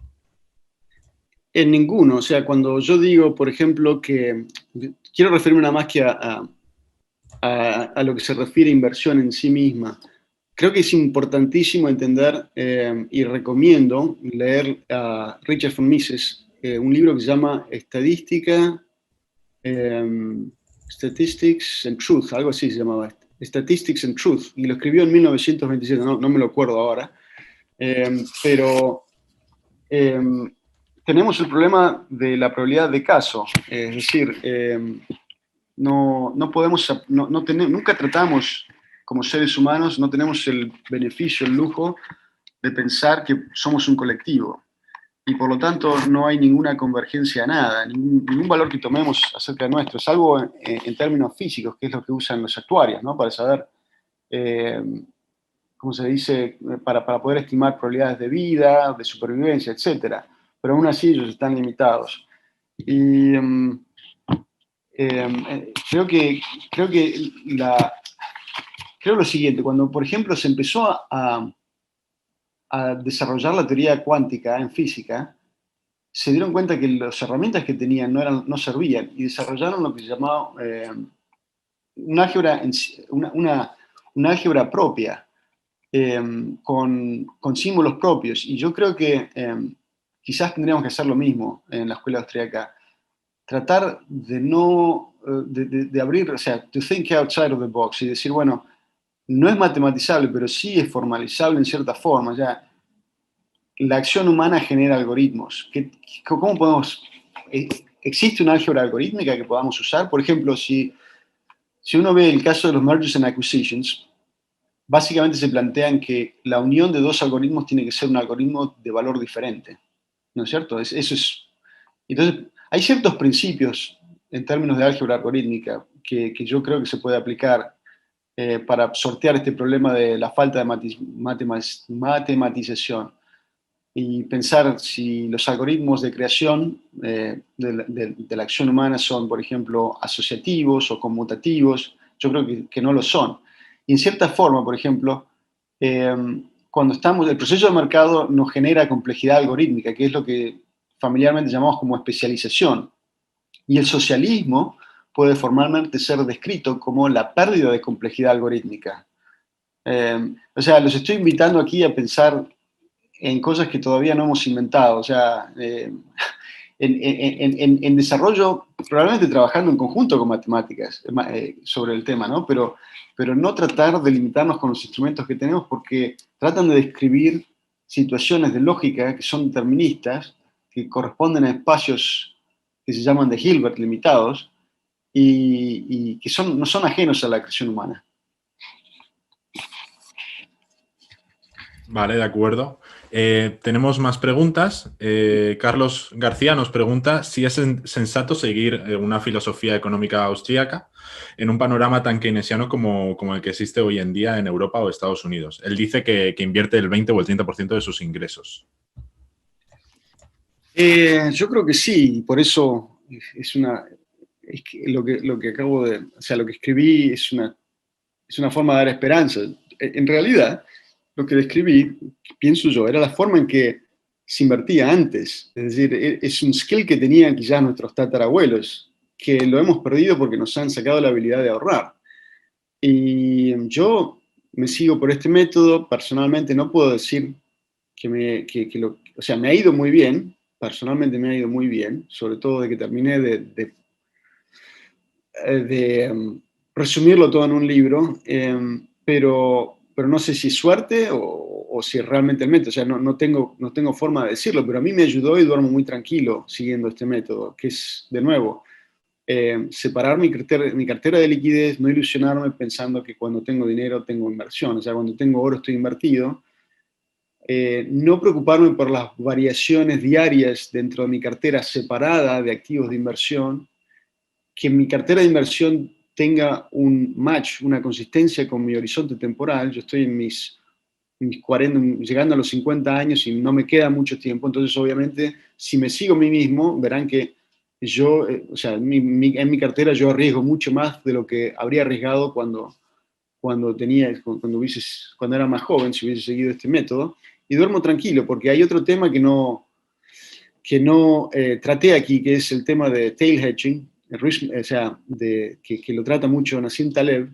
En ninguno. O sea, cuando yo digo, por ejemplo, que quiero referirme nada más que a lo que se refiere a inversión en sí misma. creo que es importantísimo entender y recomiendo leer a Richard von Mises, un libro que se llama Statistics and Truth, algo así se llamaba, Statistics and Truth, y lo escribió en 1927, no me lo acuerdo ahora, pero tenemos el problema de la probabilidad de caso, es decir, no podemos, nunca tratamos como seres humanos, no tenemos el beneficio, el lujo de pensar que somos un colectivo. Y por lo tanto no hay ninguna convergencia a nada, ningún valor que tomemos acerca de nuestro, salvo en términos físicos, que es lo que usan los actuarios, ¿no? Para saber, ¿cómo se dice? Para poder estimar probabilidades de vida, de supervivencia, etc. Pero aún así ellos están limitados. Y creo lo siguiente, cuando por ejemplo se empezó a desarrollar la teoría cuántica en física, se dieron cuenta que las herramientas que tenían no servían y desarrollaron lo que se llamaba una álgebra propia, con símbolos propios. Y yo creo que quizás tendríamos que hacer lo mismo en la escuela austríaca. Tratar de abrir, o sea, to think outside of the box y decir, bueno, no es matematizable, pero sí es formalizable en cierta forma. Ya, la acción humana genera algoritmos. ¿Cómo podemos...? ¿Existe una álgebra algorítmica que podamos usar? Por ejemplo, si uno ve el caso de los mergers and acquisitions, básicamente se plantean que la unión de dos algoritmos tiene que ser un algoritmo de valor diferente. ¿No es cierto? Entonces, hay ciertos principios en términos de álgebra algorítmica que yo creo que se puede aplicar para sortear este problema de la falta de matematización y pensar si los algoritmos de creación de la acción humana son, por ejemplo, asociativos o conmutativos. Yo creo que no lo son. Y en cierta forma, por ejemplo, cuando el proceso de mercado nos genera complejidad algorítmica, que es lo que familiarmente llamamos como especialización. Y el socialismo puede formalmente ser descrito como la pérdida de complejidad algorítmica. O sea, los estoy invitando aquí a pensar en cosas que todavía no hemos inventado. O sea, en desarrollo, probablemente trabajando en conjunto con matemáticas sobre el tema, ¿no? Pero no tratar de limitarnos con los instrumentos que tenemos porque tratan de describir situaciones de lógica que son deterministas, que corresponden a espacios que se llaman de Hilbert limitados y que no son ajenos a la creación humana. Vale, de acuerdo. Tenemos más preguntas. Carlos García nos pregunta si es sensato seguir una filosofía económica austríaca en un panorama tan keynesiano como el que existe hoy en día en Europa o Estados Unidos. Él dice que invierte el 20 o el 30% de sus ingresos. Yo creo que sí, por eso lo que acabo de, o sea, lo que escribí es una forma de dar esperanza. En realidad, lo que describí, pienso yo, era la forma en que se invertía antes. Es decir, es un skill que tenían quizás nuestros tatarabuelos, que lo hemos perdido porque nos han sacado la habilidad de ahorrar. Y yo me sigo por este método. Personalmente no puedo decir o sea, me ha ido muy bien. Personalmente me ha ido muy bien, sobre todo de que terminé de resumirlo todo en un libro, pero no sé si es suerte o si es realmente el método. O sea, no tengo forma de decirlo, pero a mí me ayudó y duermo muy tranquilo siguiendo este método, que es, de nuevo, separar mi cartera de liquidez, no ilusionarme pensando que cuando tengo dinero tengo inversión. O sea, cuando tengo oro estoy invertido. No preocuparme por las variaciones diarias dentro de mi cartera separada de activos de inversión, que mi cartera de inversión tenga un match, una consistencia con mi horizonte temporal. Yo estoy en mis 40, llegando a los 50 años y no me queda mucho tiempo, entonces obviamente si me sigo a mí mismo, verán que yo, o sea, en mi cartera yo arriesgo mucho más de lo que habría arriesgado cuando era más joven, si hubiese seguido este método. Y duermo tranquilo, porque hay otro tema que no traté aquí, que es el tema de tail hedging, o sea, que lo trata mucho Nassim Taleb,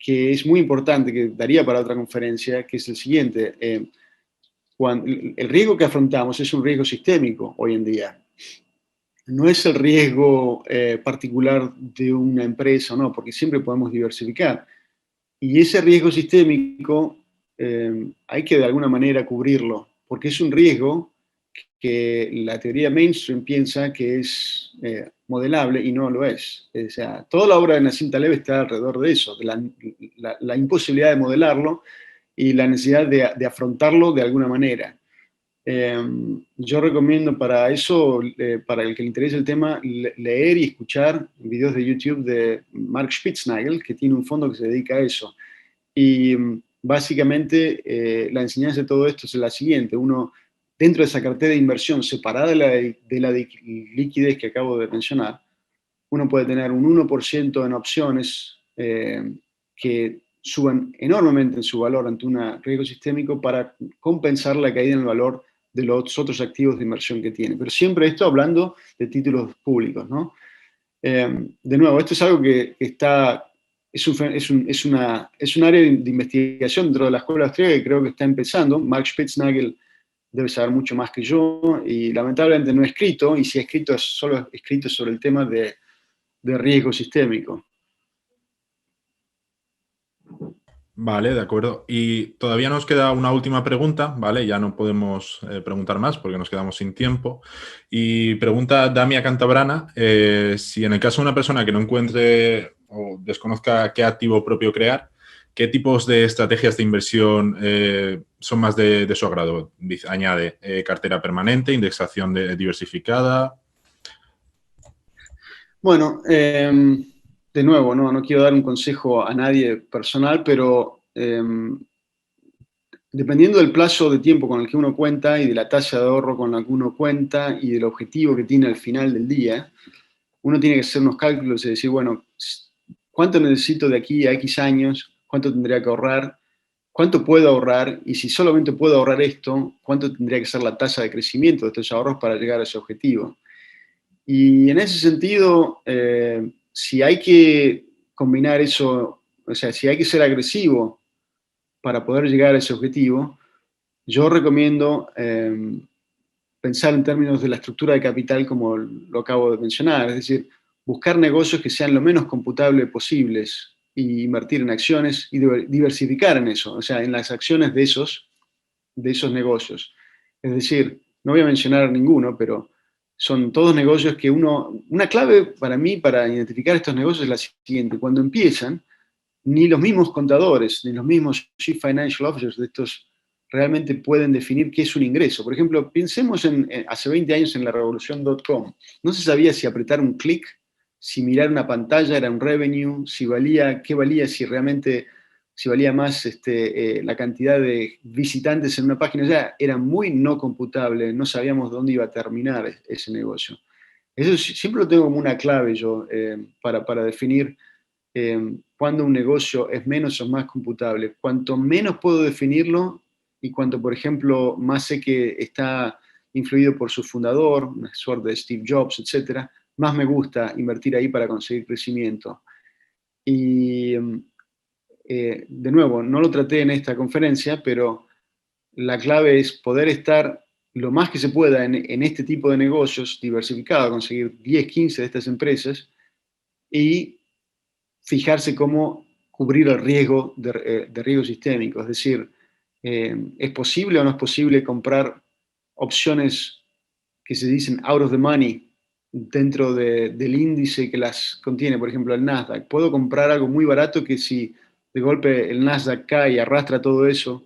que es muy importante, que daría para otra conferencia, que es el siguiente. El riesgo que afrontamos es un riesgo sistémico hoy en día. No es el riesgo particular de una empresa, no, porque siempre podemos diversificar. Y ese riesgo sistémico hay que de alguna manera cubrirlo, porque es un riesgo que la teoría mainstream piensa que es modelable y no lo es. O sea, toda la obra de Nassim Taleb está alrededor de eso, de la imposibilidad de modelarlo y la necesidad de afrontarlo de alguna manera. Yo recomiendo para eso, para el que le interese el tema, leer y escuchar videos de YouTube de Mark Spitznagel, que tiene un fondo que se dedica a eso. Y básicamente la enseñanza de todo esto es la siguiente. Uno, dentro de esa cartera de inversión separada de la liquidez que acabo de mencionar, uno puede tener un 1% en opciones que suban enormemente en su valor ante un riesgo sistémico para compensar la caída en el valor de los otros activos de inversión que tiene. Pero siempre esto hablando de títulos públicos, ¿no? De nuevo, esto es algo que está... Es un área de investigación dentro de la escuela austríaca que creo que está empezando. Mark Spitznagel debe saber mucho más que yo y lamentablemente no he escrito, y si he escrito es solo escrito sobre el tema de riesgo sistémico. Vale, de acuerdo. Y todavía nos queda una última pregunta, ¿vale? Ya no podemos preguntar más porque nos quedamos sin tiempo. Y pregunta Damia Cantabrana si en el caso de una persona que no encuentre o desconozca qué activo propio crear, ¿qué tipos de estrategias de inversión son más de su agrado? Añade cartera permanente, indexación diversificada. Bueno, de nuevo, no quiero dar un consejo a nadie personal, pero dependiendo del plazo de tiempo con el que uno cuenta y de la tasa de ahorro con la que uno cuenta y del objetivo que tiene al final del día, uno tiene que hacer unos cálculos y decir, bueno, ¿cuánto necesito de aquí a X años? ¿Cuánto tendría que ahorrar? ¿Cuánto puedo ahorrar? Y si solamente puedo ahorrar esto, ¿cuánto tendría que ser la tasa de crecimiento de estos ahorros para llegar a ese objetivo? Y en ese sentido, si hay que combinar eso, o sea, si hay que ser agresivo para poder llegar a ese objetivo, yo recomiendo pensar en términos de la estructura de capital como lo acabo de mencionar, es decir, buscar negocios que sean lo menos computables posibles y invertir en acciones y diversificar en eso, o sea, en las acciones de esos negocios. Es decir, no voy a mencionar ninguno, pero son todos negocios que una clave para mí para identificar estos negocios es la siguiente: cuando empiezan, ni los mismos contadores, ni los mismos Chief Financial Officers de estos realmente pueden definir qué es un ingreso. Por ejemplo, pensemos hace 20 años en la revolución .com. No se sabía si apretar un clic, si mirar una pantalla era un revenue, qué valía, si valía más la cantidad de visitantes en una página. O sea, era muy no computable, no sabíamos dónde iba a terminar ese negocio. Eso siempre lo tengo como una clave yo para definir cuándo un negocio es menos o más computable. Cuanto menos puedo definirlo y cuanto, por ejemplo, más sé que está influido por su fundador, una suerte de Steve Jobs, etc., más me gusta invertir ahí para conseguir crecimiento. Y de nuevo, no lo traté en esta conferencia, pero la clave es poder estar lo más que se pueda en este tipo de negocios diversificados, conseguir 10, 15 de estas empresas y fijarse cómo cubrir el riesgo de riesgo sistémico. Es decir, ¿es posible o no es posible comprar opciones que se dicen out of the money dentro del índice que las contiene? Por ejemplo, el Nasdaq. ¿Puedo comprar algo muy barato que si de golpe el Nasdaq cae y arrastra todo eso,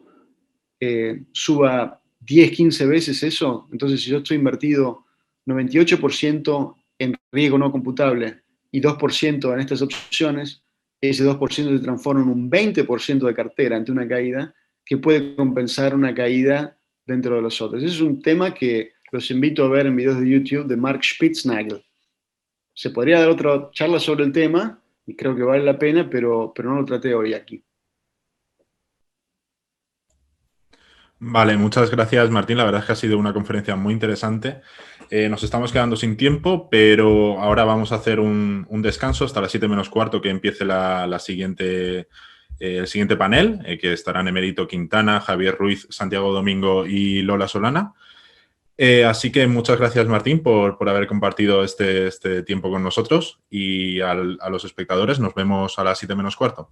suba 10, 15 veces eso? Entonces, si yo estoy invertido 98% en riesgo no computable y 2% en estas opciones, ese 2% se transforma en un 20% de cartera ante una caída que puede compensar una caída dentro de los otros. Ese es un tema que los invito a ver en videos de YouTube de Mark Spitznagel. Se podría dar otra charla sobre el tema y creo que vale la pena, pero no lo traté hoy aquí. Vale, muchas gracias, Martín. La verdad es que ha sido una conferencia muy interesante. Nos estamos quedando sin tiempo, pero ahora vamos a hacer un descanso hasta las 7 menos cuarto que empiece la siguiente el siguiente panel, que estarán Emerito Quintana, Javier Ruiz, Santiago Domingo y Lola Solana. Así que muchas gracias, Martín, por haber compartido este tiempo con nosotros, y a los espectadores nos vemos a las 7 menos cuarto.